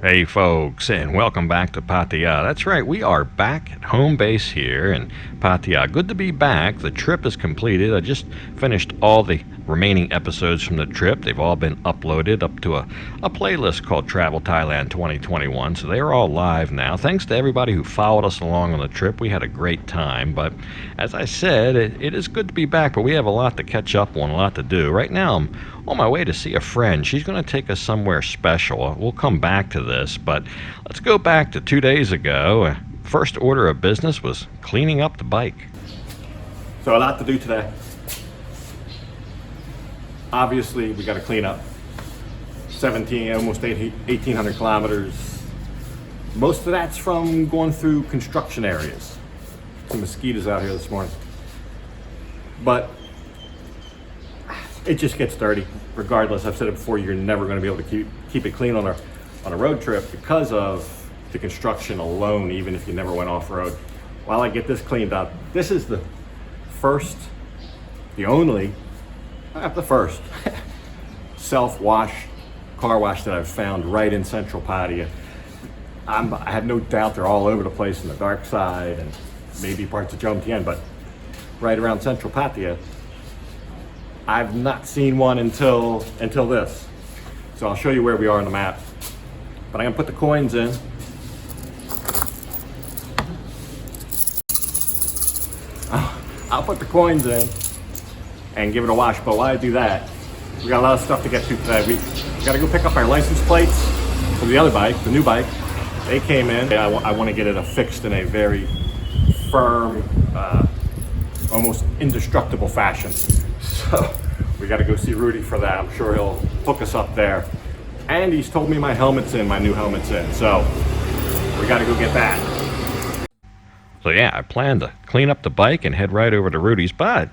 Hey folks, and welcome back to Pattaya. That's right, we are back at home base here in Pattaya. Good to be back. The trip is completed. I just finished all the remaining episodes from the trip. They've all been uploaded up to a playlist called Travel Thailand 2021. So they're all live now. Thanks to everybody who followed us along on the trip. We had a great time. But as I said, it is good to be back, but we have a lot to catch up on, a lot to do. Right now, I'm on my way to see a friend. She's going to take us somewhere special. We'll come back to this, but let's go back to 2 days ago. First order of business was cleaning up the bike. So a lot to do today. Obviously, we got to clean up 1,800 kilometers. Most of that's from going through construction areas. Some mosquitoes out here this morning. But it just gets dirty. Regardless, I've said it before, you're never going to be able to keep it clean on a road trip because of the construction alone, even if you never went off-road. While I get this cleaned up, this is the first, the only, not the first, self-wash car wash that I've found right in central Pattaya. I have no doubt they're all over the place in the dark side and maybe parts of Jomtien, but right around central Pattaya, I've not seen one until this. So I'll show you where we are on the map. But I'm gonna put the coins in. I'll put the coins in and give it a wash. But while I do that, we got a lot of stuff to get to today. We gotta go pick up our license plates for the other bike, the new bike. They came in. I want to get it affixed in a very firm, almost indestructible fashion. So we got to go see Rudy for that. I'm sure he'll hook us up there. And he's told me my helmet's in, my new helmet's in. So we got to go get that. So yeah, I plan to clean up the bike and head right over to Rudy's, but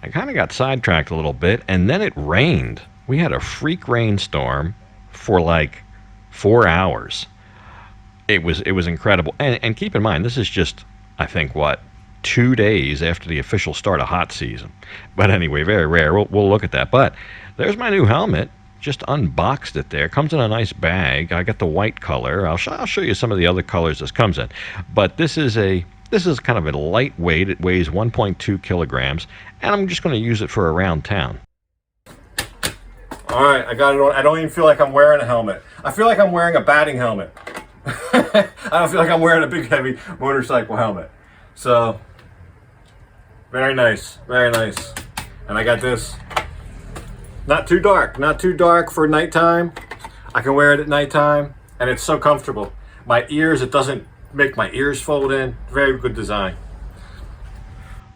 I kind of got sidetracked a little bit, and then it rained. We had a freak rainstorm for like 4 hours. It was incredible. And keep in mind, this is just, I think, 2 days after the official start of hot season. But anyway, very rare. We'll look at that. But there's my new helmet. Just unboxed it there. Comes in a nice bag. I got the white color. I'll show you some of the other colors this comes in. But this is kind of a lightweight. It weighs 1.2 kilograms, and I'm just going to use it for around town. All right, I got it on. I don't even feel like I'm wearing a helmet. I feel like I'm wearing a batting helmet. I don't feel like I'm wearing a big heavy motorcycle helmet. So very nice, very nice. And I got this. Not too dark for nighttime. I can wear it at nighttime, and it's so comfortable. My ears, it doesn't make my ears fold in. Very good design.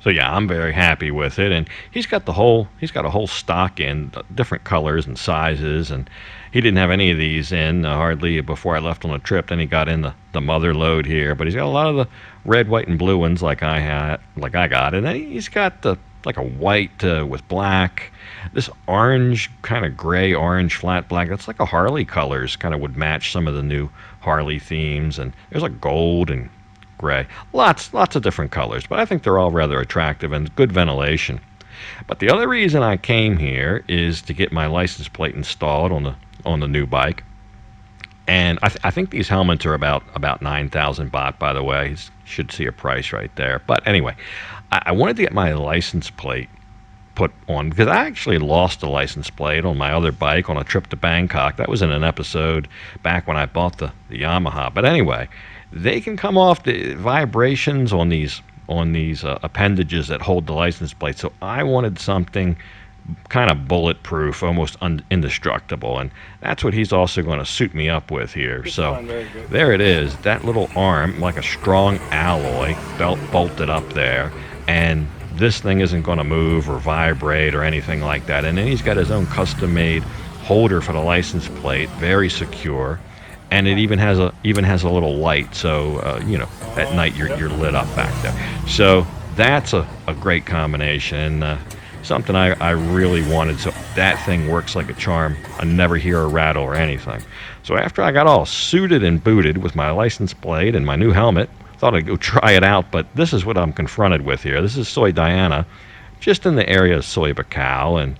So yeah, I'm very happy with it, and he's got a whole stock in different colors and sizes, and he didn't have any of these in hardly before I left on the trip. Then he got in the mother load here, but he's got a lot of the red, white, and blue ones like I got, and then he's got like a white with black, this orange, kind of gray orange flat black. That's like a Harley colors, kind of would match some of the new Harley themes, and there's like gold and gray, lots of different colors, but I think they're all rather attractive and good ventilation. But the other reason I came here is to get my license plate installed on the new bike. And I think these helmets are about 9,000 baht, by the way. You should see a price right there. But anyway, I wanted to get my license plate put on because I actually lost the license plate on my other bike on a trip to Bangkok. That was in an episode back when I bought the Yamaha. But anyway, they can come off the vibrations on these appendages that hold the license plate. So I wanted something kind of bulletproof, almost indestructible, and that's what he's also going to suit me up with here. So there it is, that little arm, like a strong alloy belt bolted up there, and this thing isn't going to move or vibrate or anything like that. And then he's got his own custom-made holder for the license plate, very secure, and it even has a little light, so at night you're lit up back there. So that's a great combination. Something I really wanted, so that thing works like a charm. I never hear a rattle or anything. So after I got all suited and booted with my license plate and my new helmet, thought I'd go try it out, but this is what I'm confronted with here. This is Soy Diana, just in the area of Soy Bacow, and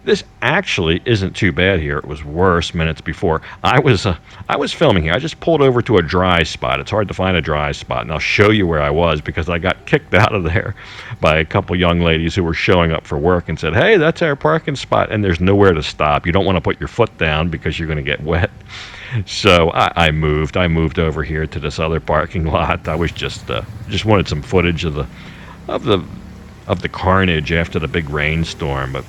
This actually isn't too bad here. It was worse minutes before. I was filming here. I just pulled over to a dry spot. It's hard to find a dry spot, and I'll show you where I was because I got kicked out of there by a couple young ladies who were showing up for work and said, "Hey, that's our parking spot," and there's nowhere to stop. You don't want to put your foot down because you're going to get wet. So I moved. I moved over here to this other parking lot. I was just wanted some footage of the of the carnage after the big rainstorm. But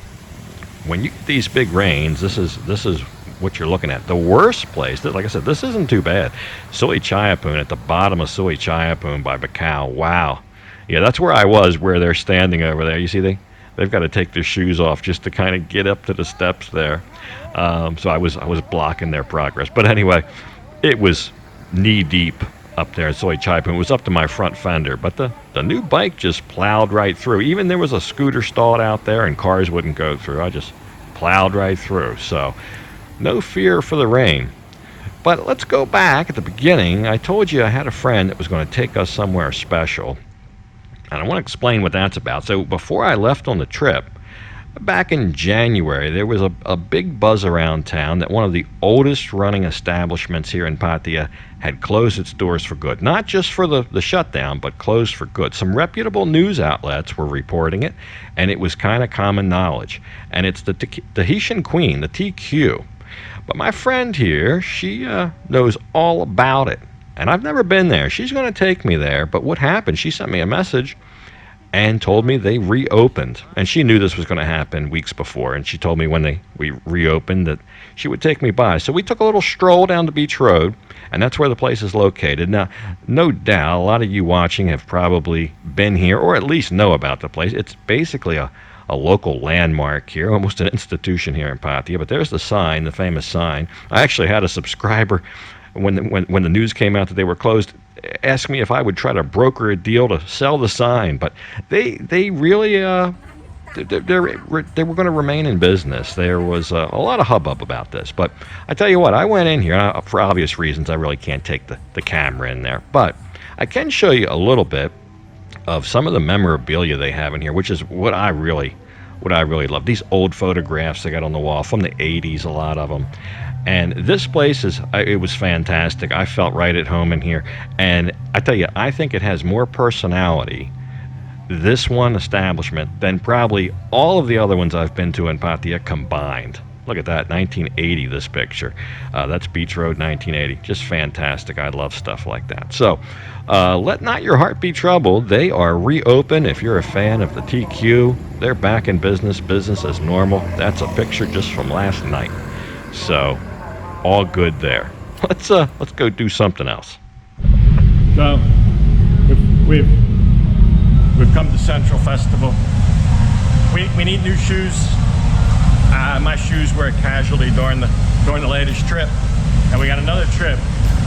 when you get these big rains, this is what you're looking at. The worst place, like I said, this isn't too bad. Soy Chayapun, at the bottom of Soy Chayapun by Bacau. Wow. Yeah, that's where I was, where they're standing over there. You see, they've got to take their shoes off just to kind of get up to the steps there. So I was blocking their progress. But anyway, it was knee deep up there at Soy Chayapun. It was up to my front fender, but the new bike just plowed right through. Even there was a scooter stalled out there and cars wouldn't go through. I just plowed right through. So no fear for the rain. But let's go back at the beginning. I told you I had a friend that was going to take us somewhere special, and I want to explain what that's about. So before I left on the trip, back in January, there was a big buzz around town that one of the oldest running establishments here in Pattaya had closed its doors for good. Not just for the shutdown, but closed for good. Some reputable news outlets were reporting it, and it was kind of common knowledge. And it's the Tahitian Queen, the TQ. But my friend here, she knows all about it. And I've never been there. She's going to take me there. But what happened? She sent me a message and told me they reopened. And she knew this was going to happen weeks before. And she told me when we reopened that she would take me by. So we took a little stroll down the beach road, and that's where the place is located. Now, no doubt, a lot of you watching have probably been here or at least know about the place. It's basically a local landmark here, almost an institution here in Pattaya. But there's the sign, the famous sign. I actually had a subscriber when the news came out that they were closed, asked me if I would try to broker a deal to sell the sign, but they really they were going to remain in business. There was a lot of hubbub about this, but I tell you what, I went in here for obvious reasons. I really can't take the camera in there, but I can show you a little bit of some of the memorabilia they have in here, which is what I really love. These old photographs they got on the wall from the 80s, a lot of them. And this place it was fantastic. I felt right at home in here. And I tell you, I think it has more personality, this one establishment, than probably all of the other ones I've been to in Pattaya combined. Look at that, 1980, this picture. That's Beach Road, 1980. Just fantastic. I love stuff like that. So, let not your heart be troubled. They are reopened. If you're a fan of the TQ, they're back in business as normal. That's a picture just from last night. So, all good there. Let's go do something else. So, we've come to Central Festival. We need new shoes. My shoes were a casualty during the latest trip, and we got another trip,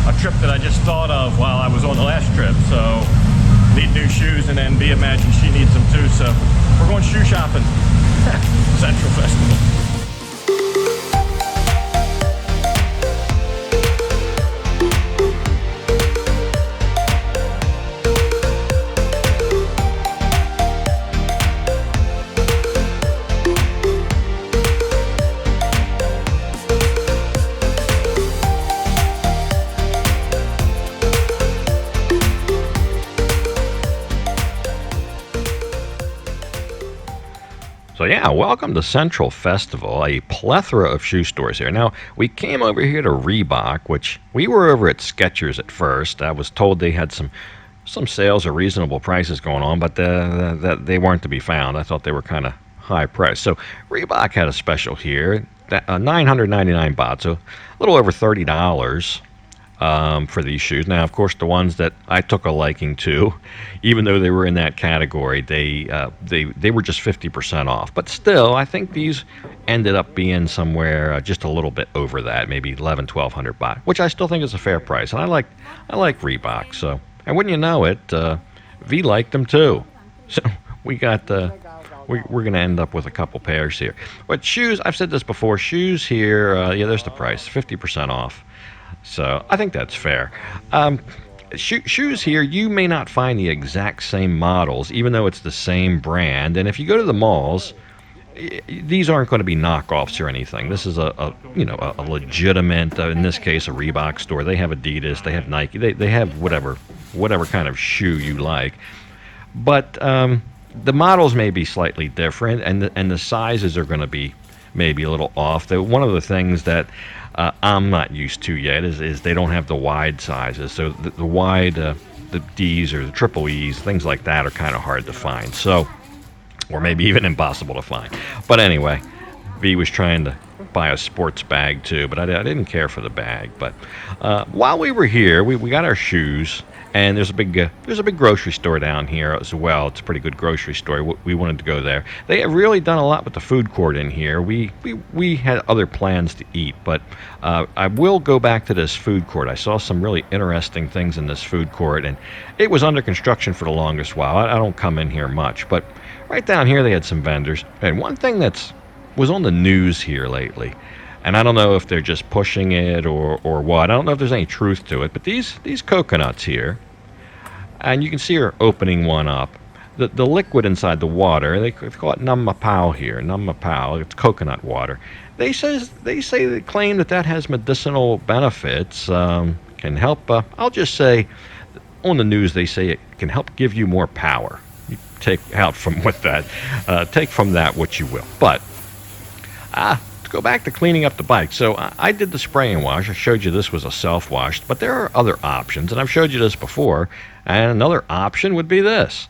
a trip that I just thought of while I was on the last trip. So need new shoes, and then B imagines she needs them too. So we're going shoe shopping. Central Festival. So yeah, welcome to Central Festival, a plethora of shoe stores here. Now, we came over here to Reebok, which we were over at Skechers at first. I was told they had some sales or reasonable prices going on, but they weren't to be found. I thought they were kind of high priced. So Reebok had a special here, 999 baht, so a little over $30. For these shoes. Now, of course, the ones that I took a liking to, even though they were in that category, they were just 50% off. But still, I think these ended up being somewhere just a little bit over that, maybe 1,100 baht, which I still think is a fair price. And I like Reebok. So, and wouldn't you know it, V liked them too. So we got we're going to end up with a couple pairs here. But shoes, I've said this before. Shoes here, yeah, there's the price, 50% off. So I think that's fair. Shoes here, you may not find the exact same models, even though it's the same brand. And if you go to the malls, these aren't going to be knockoffs or anything. This is a legitimate, in this case, a Reebok store. They have Adidas, they have Nike, they have whatever kind of shoe you like. But the models may be slightly different, and the sizes are going to be maybe a little off. One of the things that I'm not used to yet is they don't have the wide sizes. So the wide, the D's or the triple E's, things like that are kind of hard to find. So, or maybe even impossible to find. But anyway, V was trying to buy a sports bag too, but I didn't care for the bag. But while we were here, we got our shoes. And there's a big grocery store down here as well. It's a pretty good grocery store. We wanted to go there. They have really done a lot with the food court in here. We had other plans to eat, but I will go back to this food court. I saw some really interesting things in this food court, and it was under construction for the longest while. I don't come in here much, but right down here they had some vendors. And one thing was on the news here lately, and I don't know if they're just pushing it or what. I don't know if there's any truth to it, but these coconuts here, and you can see her opening one up. The liquid inside the water, they call it Namapao here. Namapao, it's coconut water. They claim that has medicinal benefits, can help. I'll just say, on the news they say it can help give you more power. You take from that what you will. But go back to cleaning up the bike. So I did the spray and wash. I showed you this was a self-wash, but there are other options, and I've showed you this before. And another option would be this.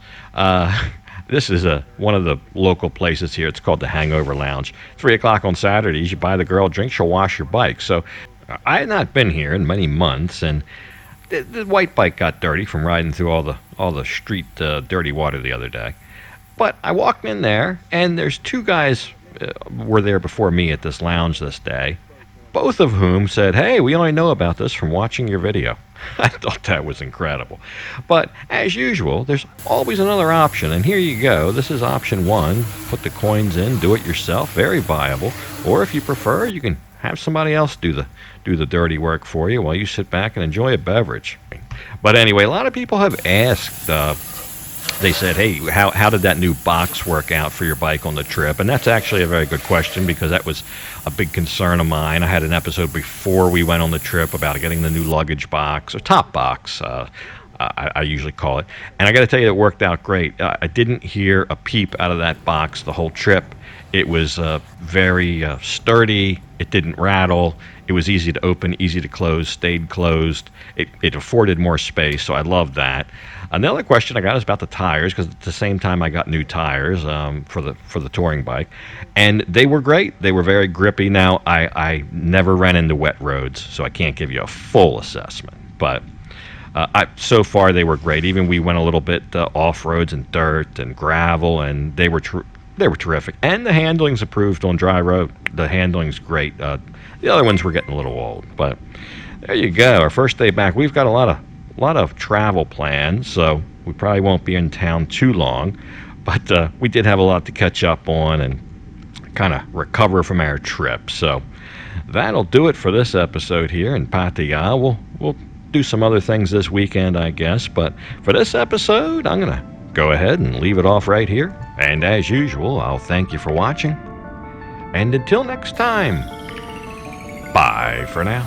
This is one of the local places here. It's called the Hangover Lounge. 3 o'clock on Saturdays, you buy the girl a drink, she'll wash your bike. So I had not been here in many months, and the white bike got dirty from riding through all the street dirty water the other day. But I walked in there, and there's two guys were there before me at this lounge this day, both of whom said, "Hey, we only know about this from watching your video." I thought that was incredible. But as usual, there's always another option, and here you go. This is option one. Put the coins in, do it yourself, very viable. Or if you prefer, you can have somebody else do the dirty work for you while you sit back and enjoy a beverage. But anyway, a lot of people have asked, they said, "Hey, how did that new box work out for your bike on the trip?" And that's actually a very good question, because that was a big concern of mine. I had an episode before we went on the trip about getting the new luggage box, or top box, I usually call it. And I got to tell you, it worked out great. I didn't hear a peep out of that box the whole trip. It was very sturdy. It didn't rattle. It was easy to open, easy to close, stayed closed. It afforded more space, so I loved that. Another question I got is about the tires, because at the same time I got new tires for the touring bike, and they were great. They were very grippy. Now I never ran into wet roads, so I can't give you a full assessment, but so far they were great. Even we went a little bit off roads and dirt and gravel, and they were terrific. And the handling's improved on dry road. The handling's great. The other ones were getting a little old, but there you go. Our first day back. We've got a lot of travel plans, so we probably won't be in town too long. But we did have a lot to catch up on and kind of recover from our trip. So that'll do it for this episode here in Pattaya. We'll do some other things this weekend, I guess. But for this episode, I'm gonna go ahead and leave it off right here. And as usual, I'll thank you for watching. And until next time, bye for now.